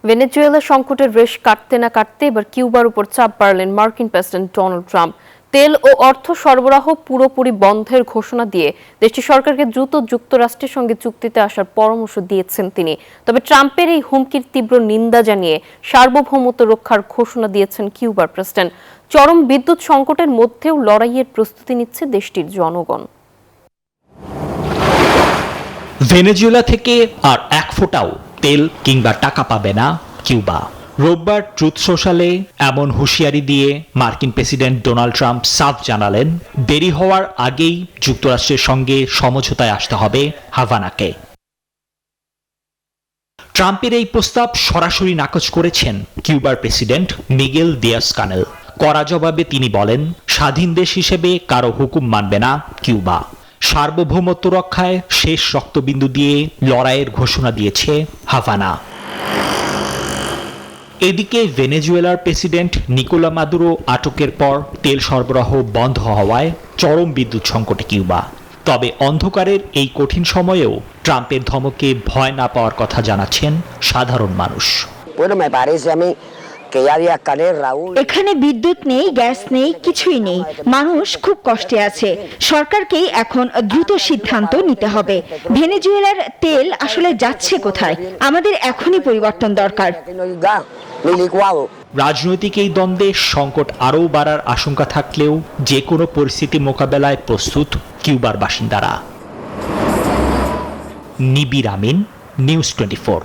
Venezuela সংকটের রেশ কাটতে না কাটতে এবার কিউবার উপর চাপ বাড়ালেন মার্কিন প্রেসিডেন্ট ডোনাল্ড ট্রাম্প। তেল ও অর্থ সরবরাহ পুরোপুরি বন্ধের ঘোষণা দিয়ে দেশটির সরকারকে দ্রুত যুক্তরাষ্ট্রের সঙ্গে চুক্তিতে আসার পরামর্শ দিয়েছেন তিনি। তবে ট্রাম্পের এই হুমকির তীব্র নিন্দা জানিয়ে সার্বভৌমত্ব রক্ষার ঘোষণা দিয়েছেন কিউবার প্রেসিডেন্ট। চরম বিদ্যুৎ সংকটের মধ্যেও লড়াইয়ের প্রস্তুতি নিচ্ছে দেশটির জনগণ। ভেনেজুয়েলা থেকে আর এক ফোঁটাও তেল কিংবা টাকা পাবে না কিউবা। রোববার ট্রুথ সোশ্যালে এমন হুঁশিয়ারি দিয়ে মার্কিন প্রেসিডেন্ট ডোনাল্ড ট্রাম্প সাফ জানালেন, দেরি হওয়ার আগেই যুক্তরাষ্ট্রের সঙ্গে সমঝোতায় আসতে হবে হাভানাকে। ট্রাম্পের এই প্রস্তাব সরাসরি নাকচ করেছেন কিউবার প্রেসিডেন্ট মিগেল দিয়াস কানেল। কড়া জবাবে তিনি বলেন, স্বাধীন দেশ হিসেবে কারো হুকুম মানবে না কিউবা। সার্বভৌমত্ব রক্ষায় শেষ রক্তবিন্দু দিয়ে লড়াইয়ের ঘোষণা দিয়েছে হাভানা। এদিকে ভেনেজুয়েলার প্রেসিডেন্ট নিকোলা মাদুরো আটকের পর তেল সরবরাহ বন্ধ হওয়ায় চরম বিদ্যুৎ সংকটে কিউবা। তবে অন্ধকারের এই কঠিন সময়েও ট্রাম্পের ধমকে ভয় না পাওয়ার কথা জানাচ্ছেন সাধারণ মানুষ। এখানে বিদ্যুৎ নেই, গ্যাস নেই, কিছুই নেই। মানুষ খুব কষ্টে আছে। সরকারকেই এখন দ্রুত সিদ্ধান্ত নিতে হবে। ভেনেজুয়েলার তেল আসলে যাচ্ছে কোথায়? আমাদের এখনই পরিবর্তন দরকার। রাজনৈতিক এই দ্বন্দ্বে সংকট আরও বাড়ার আশঙ্কা থাকলেও যে কোনো পরিস্থিতি মোকাবেলায় প্রস্তুত কিউবার বাসিন্দারা। নিবির আমিন, নিউজ 24।